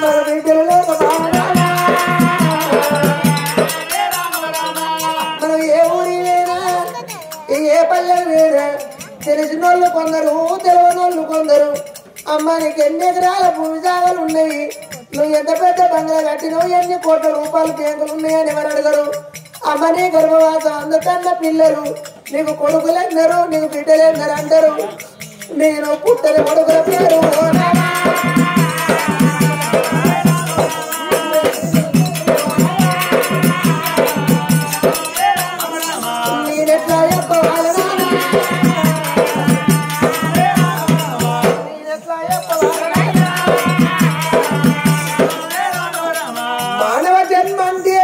మన బిడ్డలు లేక మనం ఏ ఊరి వేనా ఏ పల్లె వేనా తెలిసినోళ్ళు కొందరు తెలియనోళ్ళు కొందరు అమ్మ నీకు ఎన్ని ఎకరాల భూమి జాగాలు ఉన్నాయి నువ్వు ఎంత పెద్ద బంగ్లా కట్టినవు ఎన్ని కోట్ల రూపాయలు బ్యాంకులు ఉన్నాయని ఎవరు అడగరు అమ్మ నీ గర్భవాసం అందుకన్న పిల్లలు నీకు కొడుకులన్నారు నీకు బిడ్డలన్నారు అంటారు నేను పుట్టని కొడుకుల పేరు నేనెట్లా చెప్పవాలి మానవ జన్మ అంటే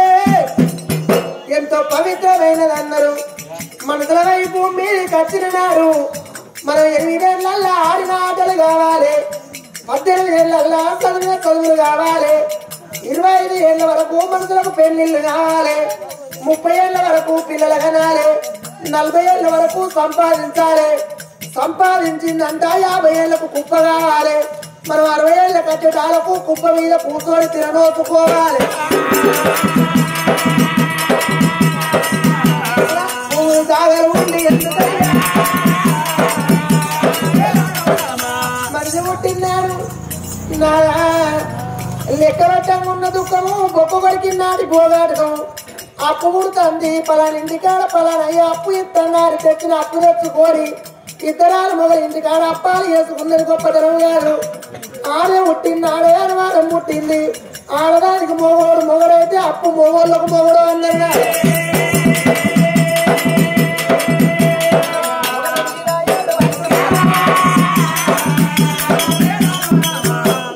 ఎంతో పవిత్రమైనదన్నారు మనసుల వైపు మీరు కచ్చిన నాడు మనం 8 ఏళ్ళల్లో ఆడిన ఆటలు కావాలి 18 ఏళ్ళల్లో చదివిన చదువులు కావాలి 25 ఏళ్ళ వరకు మనుషులకు పెళ్లిళ్ళు కావాలి 30 ఏళ్ళ వరకు పిల్లలు కనాలి 40 ఏళ్ళ వరకు సంపాదించాలి సంపాదించిందంట 50 ఏళ్లకు కుప్ప కావాలి మనం 60 ఏళ్ళ కట్టడాలకు కుప్ప మీద కూర్చొని తిననోచుకోవాలి సాగరు ఉండి ఎందుకయ్యా మనిషి పుట్టినాడు లెక్క పెట్టంగా ఉన్న దుఃఖము గొప్ప కొడికి నాటి పోగాడటం అప్పు పుడుతుంది పలాని ఇంటికాడ పలానయ్య అప్పు ఇస్తున్నాడు తెచ్చిన అప్పు తెచ్చుకోరి ఇద్దరాలు మొదలు ఇంటికాడ అప్పాలు వేసుకున్నది గొప్పతనం కాదు ఆడే పుట్టింది ఆడే అనుమానం పుట్టింది ఆడదానికి మొగోడు మొగడైతే అప్పు మొగోళ్ళకు మొగడు అన్నారు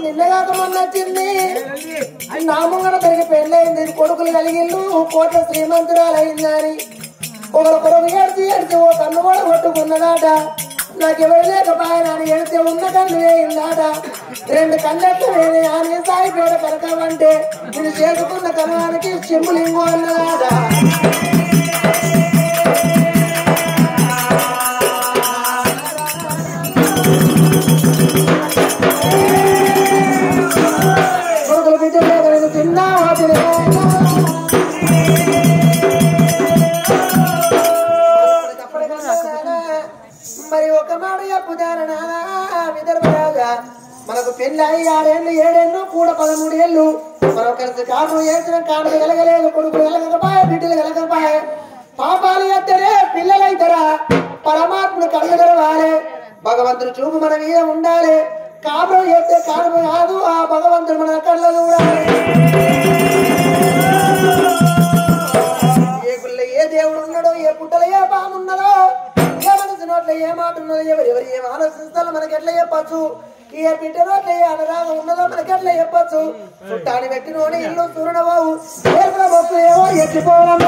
నిన్నగాక మొన్న వచ్చింది నా ముంగడ తనకి పెళ్ళయింది కొడుకులు కలిగిళ్ళు కోట్ల శ్రీమంతురాలు అయిందని ఒకరు ఏడ్చి ఏడ్చి ఓ కన్ను కూడా కొట్టుకున్నదాట నాకెవరు లేకపోయినాని ఏడితే ఉన్న కన్ను వేయిందాట 2 కళ్ళెట్లు వేరే అని సాయిపేట కరకమంటే నేను చేసుకున్న కనవానికి చెంబులింగు అన్నదాట కొడుకులు బిడ్డలు తిన్నా మరి ఒక మాట చెప్పుదానా విదర్భరాజా మనకు పెళ్ళి 6 ఏళ్ళు 7 ఏళ్ళు కూడా 13 ఏళ్ళు మనం కలిసి కాపు చేసిన కానుక కలగలేదు కొడుకులు కలగకపోయే బిడ్డలు కలగకపోయే పాపాలు ఎత్తరే పిల్లలైతరా పరమాత్ముడు కళ్ళు తెరవాలి భగవంతుడు చూపు మన మీద ఉండాలి కాపురం చేస్తే కానుక కాదు ఆ భగవంతుడు మన కళ్ళ చూడాలి ఏ గుళ్ళ ఏ దేవుడు ఉన్నాడో ఏ పుట్టలో ఏ పాము ఉన్నదో ఏ మనసు నోట్లో ఏ మాట ఉన్నదో ఎవరు ఏం ఆలోచిస్తారో మనకి ఎట్లా చెప్పచ్చు ఏ బిడ్డ నోట్లో ఏ అనురాగం ఉన్నదో మనకి ఎట్లా చెప్పచ్చు చుట్టాన్ని పెట్టినోని ఇల్లు చూడనబావు ఏమో ఎట్టిపోవడం